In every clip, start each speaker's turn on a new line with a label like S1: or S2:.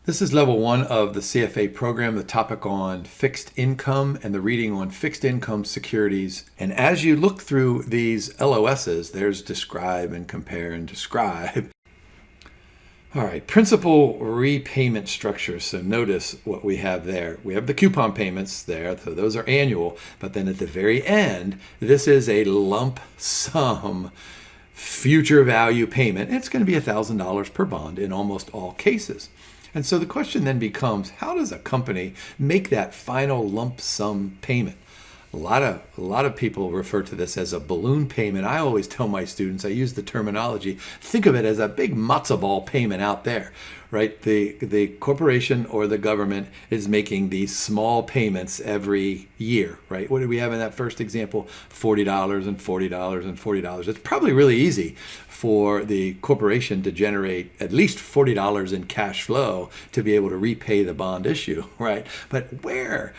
S1: This is level 1 of the CFA program, the topic on fixed income and the reading on fixed income securities. And as you look through these LOSs, there's describe and compare and describe. All right, principal repayment structure. So notice what we have there. We have the coupon payments there, so those are annual. But then at the very end, this is a lump sum future value payment. It's going to be $1,000 per bond in almost all cases. And so the question then becomes, how does a company make that final lump sum payment? A lot of people refer to this as a balloon payment. I always tell my students, I use the terminology, think of it as a big matzo ball payment out there, right? The corporation or the government is making these small payments every year, right? What did we have in that first example? $40 and $40 and $40. It's probably really easy for the corporation to generate at least $40 in cash flow to be able to repay the bond issue, right? But where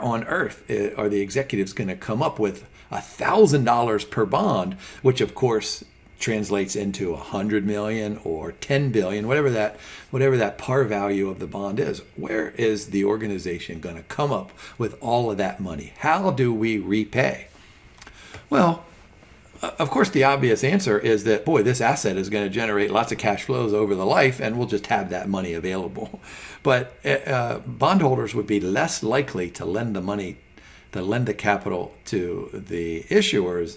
S1: on earth are the executives going to come up with $1,000 per bond, which of course translates into 100 million or 10 billion, whatever that par value of the bond is? Where is the organization going to come up with all of that money? How do we repay? Well, of course, the obvious answer is that, boy, this asset is going to generate lots of cash flows over the life, and we'll just have that money available. But bondholders would be less likely to lend the money, to lend the capital to the issuers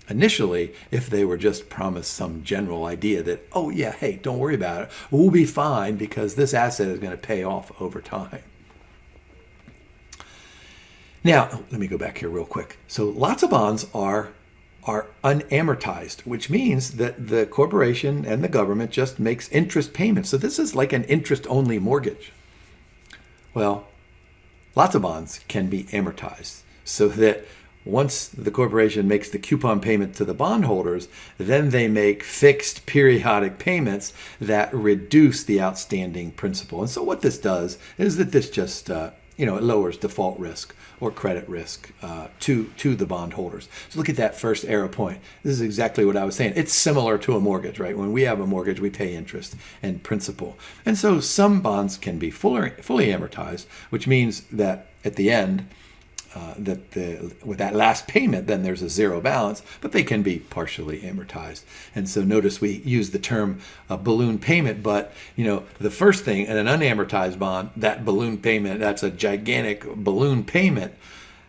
S1: initially if they were just promised some general idea that, oh yeah, hey, don't worry about it, we'll be fine because this asset is going to pay off over time. Now, let me go back here real quick. So lots of bonds are unamortized, which means that the corporation and the government just makes interest payments. So this is like an interest-only mortgage. Well, lots of bonds can be amortized so that once the corporation makes the coupon payment to the bondholders, then they make fixed periodic payments that reduce the outstanding principal. And so what this does is that this just it lowers default risk or credit risk to the bondholders. So look at that first arrow point. This is exactly what I was saying. It's similar to a mortgage, right? When we have a mortgage, we pay interest and principal. And so some bonds can be fully amortized, which means that at the end, with that last payment, then there's a zero balance, but they can be partially amortized. And so notice we use the term balloon payment, but the first thing in an unamortized bond, that balloon payment, that's a gigantic balloon payment.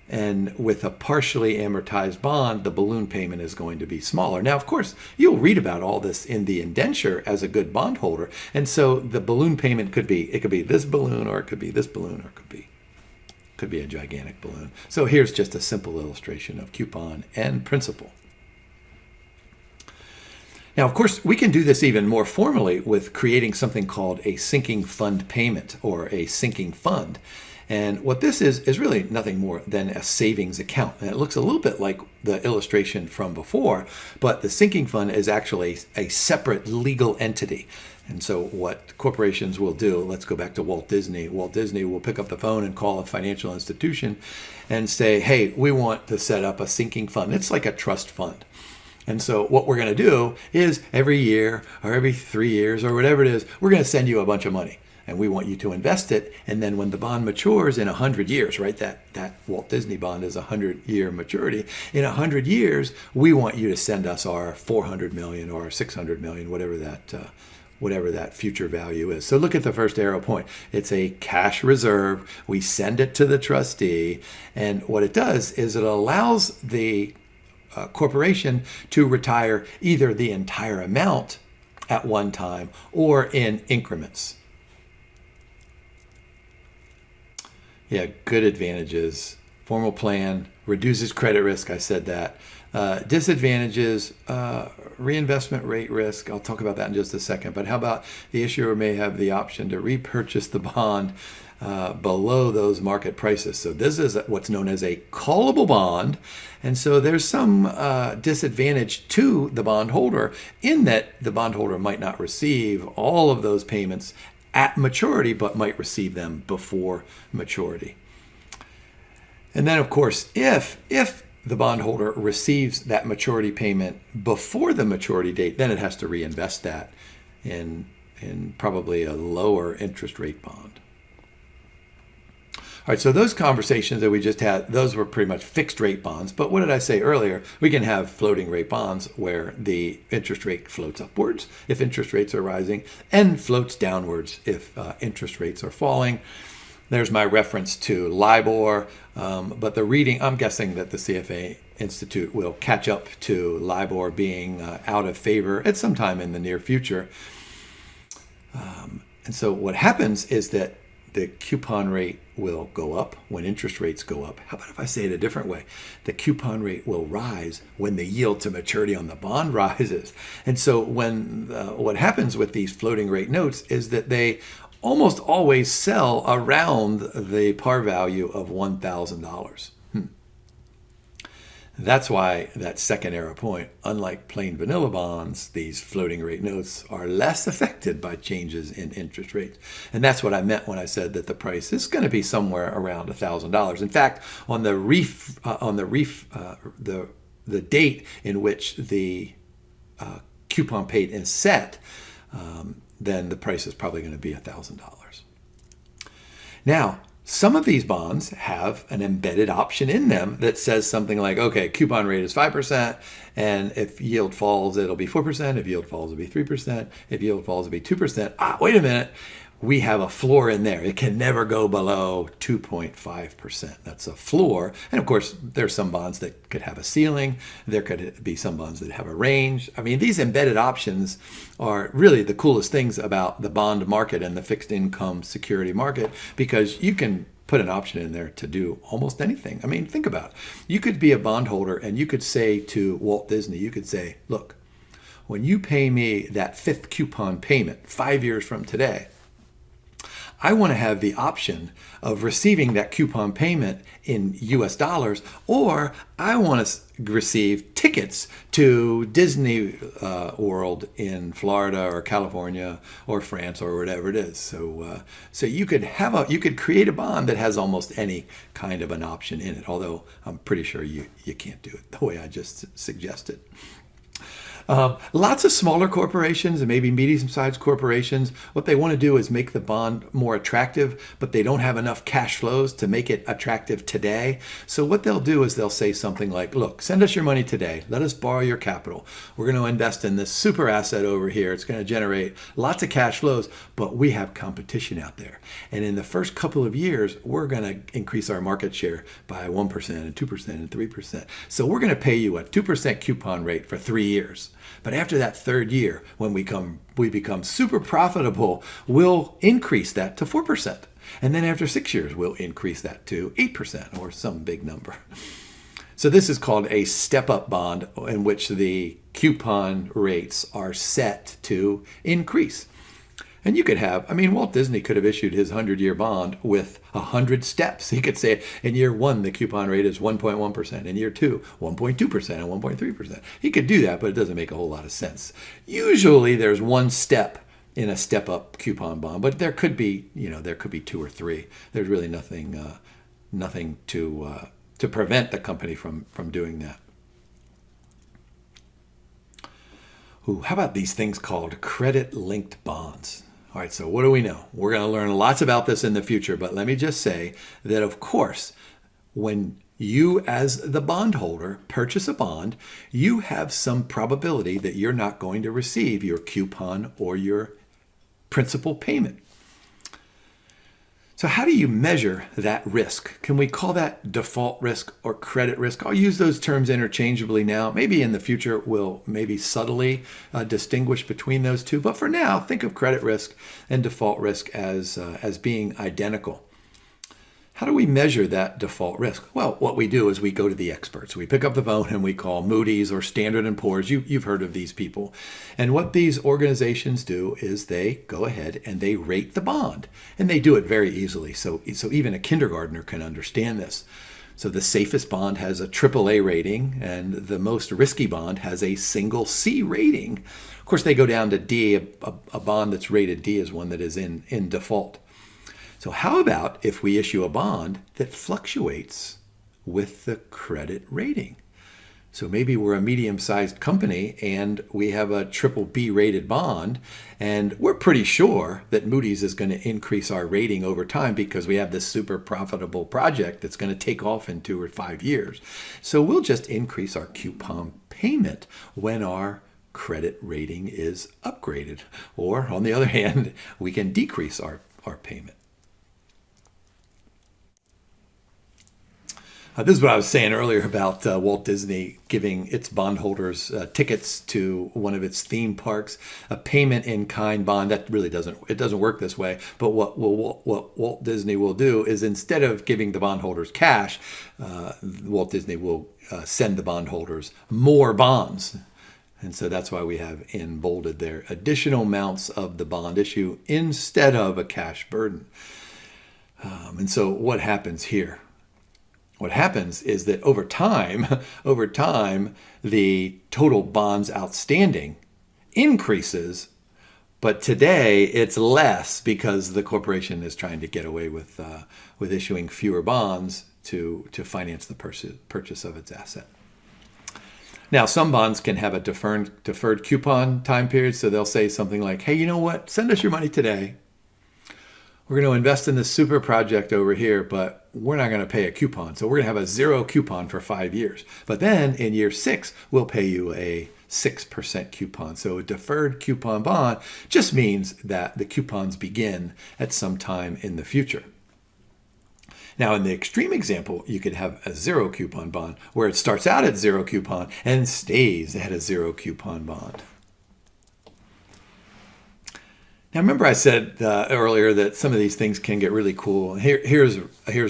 S1: And with a partially amortized bond, the balloon payment is going to be smaller. Now, of course, you'll read about all this in the indenture as a good bondholder. And so the balloon payment could be this balloon, or it could be this balloon, or it could be a gigantic balloon. So here's just a simple illustration of coupon and principal. Now, of course, we can do this even more formally with creating something called a sinking fund payment or a sinking fund. And what this is really nothing more than a savings account. And it looks a little bit like the illustration from before, but the sinking fund is actually a separate legal entity. And so what corporations will do, let's go back to Walt Disney. Walt Disney will pick up the phone and call a financial institution and say, hey, we want to set up a sinking fund. It's like a trust fund. And so what we're going to do is every year or every 3 years or whatever it is, we're going to send you a bunch of money. And we want you to invest it. And then when the bond matures in 100 years, right, that Walt Disney bond is 100-year maturity. In 100 years, we want you to send us our 400 million or 600 million, whatever that future value is. So look at the first arrow point. It's a cash reserve. We send it to the trustee. And what it does is it allows the corporation to retire either the entire amount at one time or in increments. Yeah, good advantages. Formal plan, reduces credit risk. I said that. Disadvantages, reinvestment rate risk. I'll talk about that in just a second. But how about the issuer may have the option to repurchase the bond below those market prices. So this is what's known as a callable bond. And so there's some disadvantage to the bondholder in that the bondholder might not receive all of those payments at maturity, but might receive them before maturity. And then, of course, if the bondholder receives that maturity payment before the maturity date, then it has to reinvest that in in probably a lower interest rate bond. All right, so those conversations that we just had, those were pretty much fixed rate bonds. But what did I say earlier? We can have floating rate bonds where the interest rate floats upwards if interest rates are rising and floats downwards if interest rates are falling. There's my reference to LIBOR, but the reading, I'm guessing that the CFA Institute will catch up to LIBOR being out of favor at some time in the near future. And so what happens is that the coupon rate will go up when interest rates go up. How about if I say it a different way? The coupon rate will rise when the yield to maturity on the bond rises. And so when what happens with these floating rate notes is that they almost always sell around the par value of $1,000. That's why that second arrow point, unlike plain vanilla bonds, these floating rate notes are less affected by changes in interest rates. And that's what I meant when I said that the price is going to be somewhere around $1,000. In fact, on the date in which the coupon paid is set, then the price is probably going to be $1,000. Now, some of these bonds have an embedded option in them that says something like, okay, coupon rate is 5%, and if yield falls, it'll be 4%. If yield falls, it'll be 3%. If yield falls, it'll be 2%. Wait a minute. We have a floor in there. It can never go below 2.5%. That's a floor. And of course, there's some bonds that could have a ceiling. There could be some bonds that have a range. I mean, these embedded options are really the coolest things about the bond market and the fixed income security market, because you can put an option in there to do almost anything. I mean, think about it. You could be a bondholder and you could say to Walt Disney, you could say, look, when you pay me that 5th coupon payment 5 years from today, I want to have the option of receiving that coupon payment in US dollars, or I want to receive tickets to Disney World in Florida or California or France or whatever it is. So you could create a bond that has almost any kind of an option in it, although I'm pretty sure you can't do it the way I just suggested. Lots of smaller corporations and maybe medium-sized corporations, what they want to do is make the bond more attractive, but they don't have enough cash flows to make it attractive today. So what they'll do is they'll say something like, look, send us your money today. Let us borrow your capital. We're going to invest in this super asset over here. It's going to generate lots of cash flows, but we have competition out there. And in the first couple of years, we're going to increase our market share by 1% and 2% and 3%. So we're going to pay you a 2% coupon rate for 3 years. But after that third year, when we become super profitable, we'll increase that to 4%. And then after 6 years, we'll increase that to 8% or some big number. So this is called a step-up bond, in which the coupon rates are set to increase. And you could have, Walt Disney could have issued his 100-year bond with 100 steps. He could say in year 1, the coupon rate is 1.1%. In year 2, 1.2% and 1.3%. He could do that, but it doesn't make a whole lot of sense. Usually there's one step in a step-up coupon bond, but there could be 2 or 3. There's really nothing to prevent the company from doing that. How about these things called credit-linked bonds? All right, so what do we know? We're going to learn lots about this in the future, but let me just say that, of course, when you as the bondholder purchase a bond, you have some probability that you're not going to receive your coupon or your principal payment. So how do you measure that risk? Can we call that default risk or credit risk? I'll use those terms interchangeably now. Maybe in the future we'll maybe subtly distinguish between those two. But for now, think of credit risk and default risk as being identical. How do we measure that default risk? Well, what we do is we go to the experts. We pick up the phone and we call Moody's or Standard & Poor's. You've heard of these people. And what these organizations do is they go ahead and they rate the bond. And they do it very easily. So even a kindergartner can understand this. So the safest bond has a AAA rating, and the most risky bond has a single C rating. Of course, they go down to D. A bond that's rated D is one that is in default. So how about if we issue a bond that fluctuates with the credit rating? So maybe we're a medium-sized company and we have a triple B rated bond, and we're pretty sure that Moody's is going to increase our rating over time because we have this super profitable project that's going to take off in 2 or 5 years. So we'll just increase our coupon payment when our credit rating is upgraded. Or on the other hand, we can decrease our payment. This is what I was saying earlier about Walt Disney giving its bondholders tickets to one of its theme parks, a payment in kind bond. That really doesn't work this way. But what Walt Disney will do is, instead of giving the bondholders cash, Walt Disney will send the bondholders more bonds. And so that's why we have in bolded there additional amounts of the bond issue instead of a cash burden. And so what happens here? What happens is that over time, the total bonds outstanding increases, but today it's less because the corporation is trying to get away with issuing fewer bonds to finance the purchase of its asset. Now, some bonds can have a deferred coupon time period, so they'll say something like, hey, you know what? Send us your money today. We're going to invest in this super project over here, but we're not going to pay a coupon. So we're going to have a 0 coupon for 5 years. But then in year 6, we'll pay you a 6% coupon. So a deferred coupon bond just means that the coupons begin at some time in the future. Now, in the extreme example, you could have a 0 coupon bond where it starts out at 0 coupon and stays at a 0 coupon bond. Now, remember I said earlier that some of these things can get really cool. Here's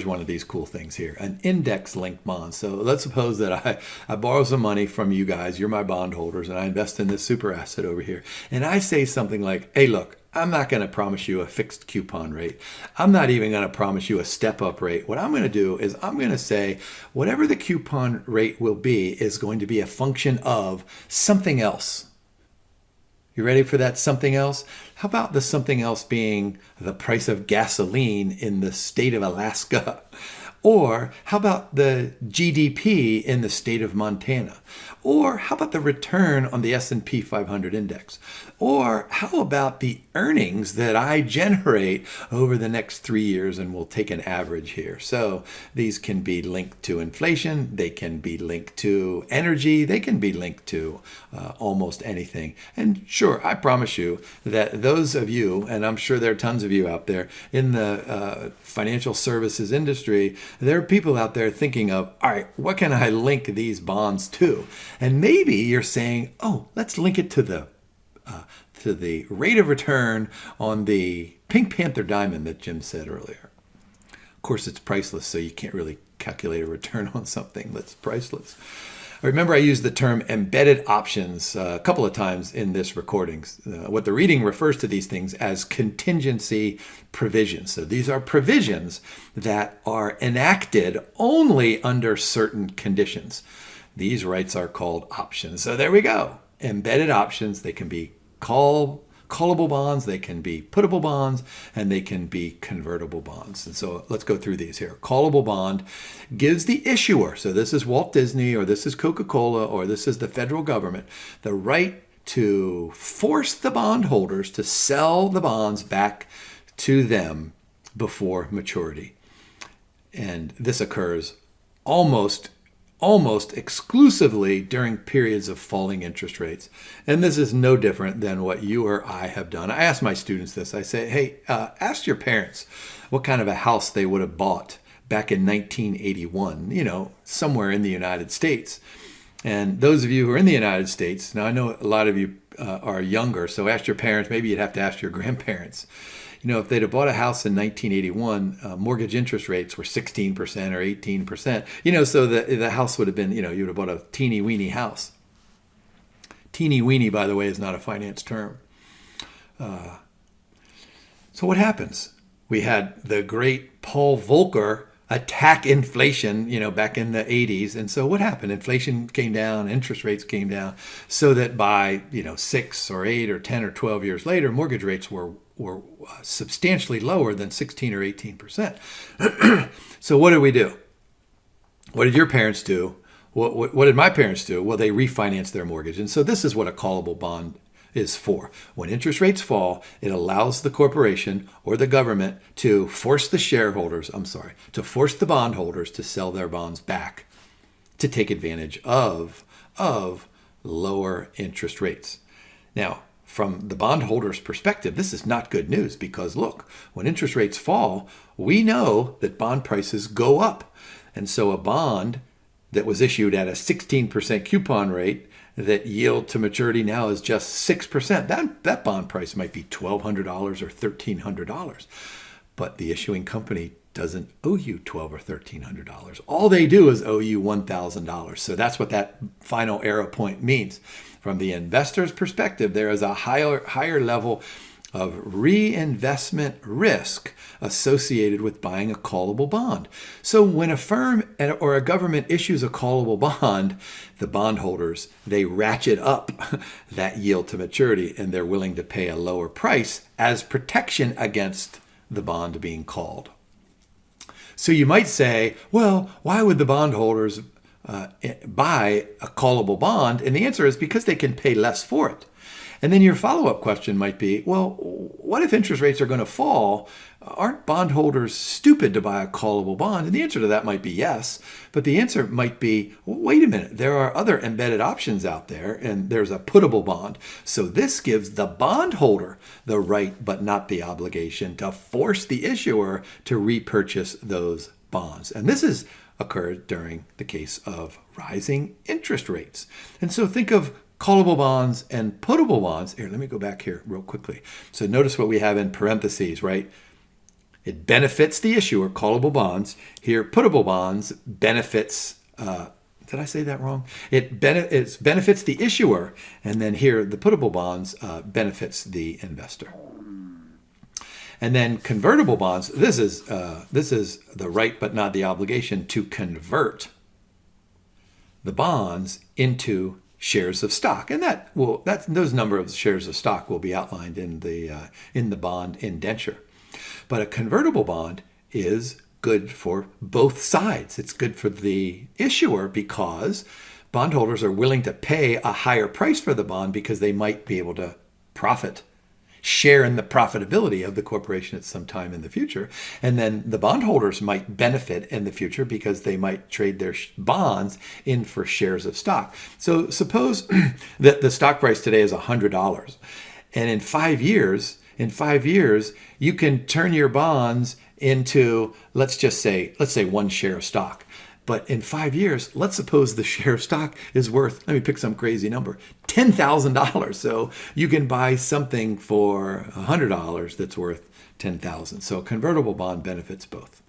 S1: one of these cool things here, an index-linked bond. So let's suppose that I borrow some money from you guys, you're my bondholders, and I invest in this super asset over here. And I say something like, hey, look, I'm not going to promise you a fixed coupon rate. I'm not even going to promise you a step-up rate. What I'm going to do is I'm going to say whatever the coupon rate will be is going to be a function of something else. You ready for that something else? How about the something else being the price of gasoline in the state of Alaska? Or how about the GDP in the state of Montana? Or how about the return on the S&P 500 index? Or how about the earnings that I generate over the next 3 years? And we'll take an average here. So these can be linked to inflation. They can be linked to energy. They can be linked to almost anything. And sure, I promise you that those of you, and I'm sure there are tons of you out there in the financial services industry, there are people out there thinking of, all right, what can I link these bonds to? And maybe you're saying, oh, let's link it to the rate of return on the Pink Panther diamond that Jim said earlier. Of course, it's priceless, so you can't really calculate a return on something that's priceless. Remember, I used the term embedded options a couple of times in this recordings. What the reading refers to these things as contingency provisions. So these are provisions that are enacted only under certain conditions. These rights are called options. So there we go. Embedded options. They can be callable bonds, they can be putable bonds, and they can be convertible bonds. And so let's go through these here. Callable bond gives the issuer, so this is Walt Disney, or this is Coca-Cola, or this is the federal government, the right to force the bondholders to sell the bonds back to them before maturity. And this occurs almost exclusively during periods of falling interest rates. And this is no different than what you or I have done. I ask my students this. I say, hey, ask your parents what kind of a house they would have bought back in 1981, somewhere in the United States. And those of you who are in the United States, now I know a lot of you are younger, so ask your parents. Maybe you'd have to ask your grandparents. If they'd have bought a house in 1981, mortgage interest rates were 16% or 18%, so the house would have been, you would have bought a teeny weeny house. Teeny weeny, by the way, is not a finance term. So what happens? We had the great Paul Volcker attack inflation, back in the 80s. And so what happened? Inflation came down, interest rates came down, so that by, 6 or 8 or 10 or 12 years later, mortgage rates were substantially lower than 16 or 18%. So what did we do? What did your parents do? what did my parents do? Well, they refinanced their mortgage. And so this is what a callable bond is for. When interest rates fall, it allows the corporation or the government to force the to force the bondholders to sell their bonds back to take advantage of lower interest rates. Now, from the bondholder's perspective, this is not good news because look, when interest rates fall, we know that bond prices go up. And so a bond that was issued at a 16% coupon rate that yield to maturity now is just 6%. That bond price might be $1,200 or $1,300. But the issuing company doesn't owe you $1,200 or $1,300. All they do is owe you $1,000. So that's what that final arrow point means. From the investor's perspective, there is a higher level of reinvestment risk associated with buying a callable bond. So when a firm or a government issues a callable bond, the bondholders, they ratchet up that yield to maturity and they're willing to pay a lower price as protection against the bond being called. So you might say, well, why would the bondholders buy a callable bond? And the answer is because they can pay less for it. And then your follow-up question might be, well, what if interest rates are going to fall? Aren't bondholders stupid to buy a callable bond? And the answer to that might be yes. But the answer might be, wait a minute, there are other embedded options out there, and there's a putable bond. So this gives the bondholder the right, but not the obligation, to force the issuer to repurchase those bonds. And this has occurred during the case of rising interest rates. And so think of callable bonds and putable bonds. Here, let me go back here real quickly. So notice what we have in parentheses, right? It benefits the issuer, callable bonds. Here, putable bonds benefits, did I say that wrong? It benefits the issuer, and then here, the putable bonds benefits the investor. And then convertible bonds, this is the right but not the obligation to convert the bonds into shares of stock, and those number of shares of stock will be outlined in the bond indenture. But a convertible bond is good for both sides. It's good for the issuer because bondholders are willing to pay a higher price for the bond because they might be able to share in the profitability of the corporation at some time in the future. And then the bondholders might benefit in the future because they might trade their bonds in for shares of stock. So suppose that the stock price today is $100. And in 5 years, you can turn your bonds into, let's say 1 share of stock. But in 5 years, let's suppose the share of stock is worth, let me pick some crazy number, $10,000. So you can buy something for $100 that's worth $10,000. So a convertible bond benefits both.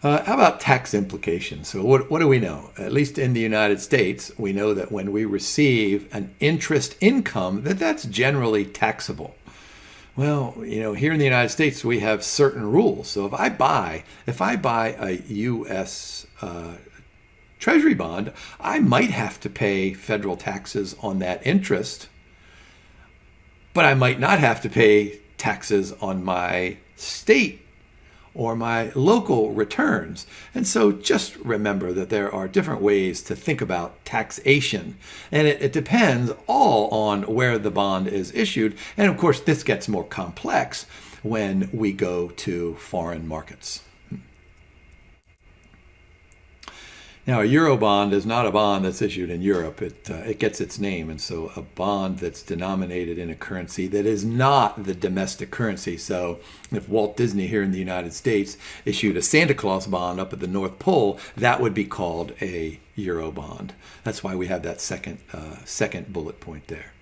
S1: How about tax implications? So what do we know? At least in the United States, we know that when we receive an interest income, that's generally taxable. Well, here in the United States, we have certain rules. So if I buy a U.S. Treasury bond, I might have to pay federal taxes on that interest, but I might not have to pay taxes on my state or my local returns. And so just remember that there are different ways to think about taxation. And it depends all on where the bond is issued. And of course, this gets more complex when we go to foreign markets. Now, a Eurobond is not a bond that's issued in Europe. It gets its name. And so a bond that's denominated in a currency that is not the domestic currency. So if Walt Disney here in the United States issued a Santa Claus bond up at the North Pole, that would be called a Eurobond. That's why we have that second bullet point there.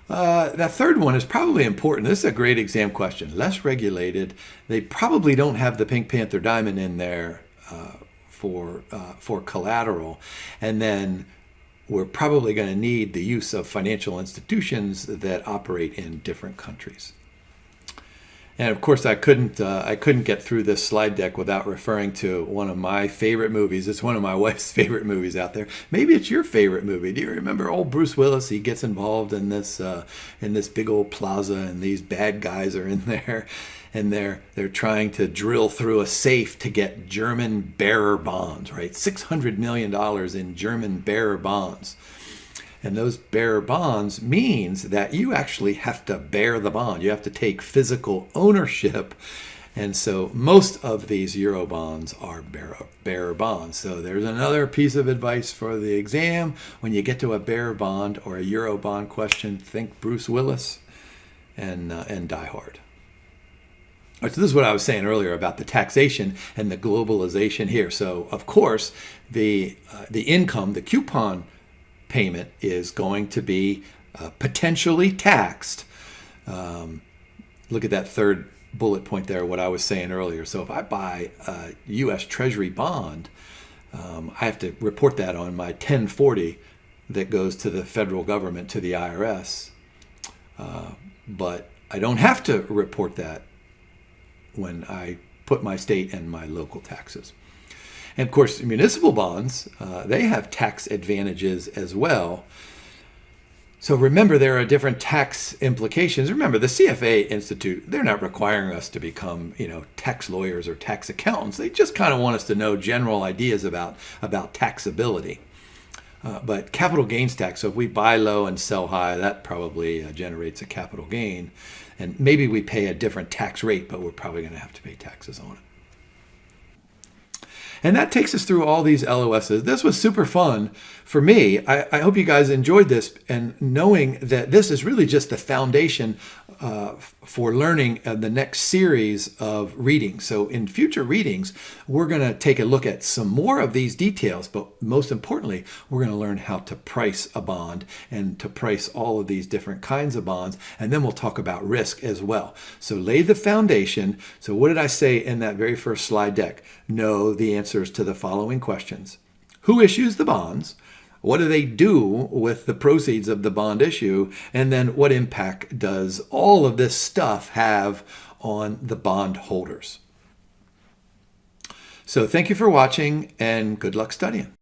S1: That third one is probably important. This is a great exam question. Less regulated. They probably don't have the Pink Panther diamond in there for collateral. And then we're probably going to need the use of financial institutions that operate in different countries. And of course, I couldn't get through this slide deck without referring to one of my favorite movies. It's one of my wife's favorite movies out there. Maybe it's your favorite movie. Do you remember old Bruce Willis? He gets involved in this big old plaza, and these bad guys are in there, and they're trying to drill through a safe to get German bearer bonds. Right, $600 million in German bearer bonds. And those bearer bonds means that you actually have to bear the bond. You have to take physical ownership. And so most of these Eurobonds are bearer bonds. So there's another piece of advice for the exam. When you get to a bearer bond or a Eurobond question, think Bruce Willis and die hard. So this is what I was saying earlier about the taxation and the globalization here. So of course, the income, the coupon payment is going to be potentially taxed. Look at that third bullet point there, what I was saying earlier. So if I buy a U.S. Treasury bond, I have to report that on my 1040 that goes to the federal government, to the IRS. But I don't have to report that when I put my state and my local taxes. And of course, municipal bonds, they have tax advantages as well. So remember, there are different tax implications. Remember, the CFA Institute, they're not requiring us to become, tax lawyers or tax accountants. They just kind of want us to know general ideas about taxability. But capital gains tax, so if we buy low and sell high, that probably generates a capital gain. And maybe we pay a different tax rate, but we're probably going to have to pay taxes on it. And that takes us through all these LOSs. This was super fun for me. I hope you guys enjoyed this, and knowing that this is really just the foundation for learning the next series of readings. So in future readings, we're going to take a look at some more of these details, but most importantly, we're going to learn how to price a bond and to price all of these different kinds of bonds. And then we'll talk about risk as well. So lay the foundation. So what did I say in that very first slide deck? Know the answers to the following questions. Who issues the bonds? What do they do with the proceeds of the bond issue? And then what impact does all of this stuff have on the bond holders? So thank you for watching, and good luck studying.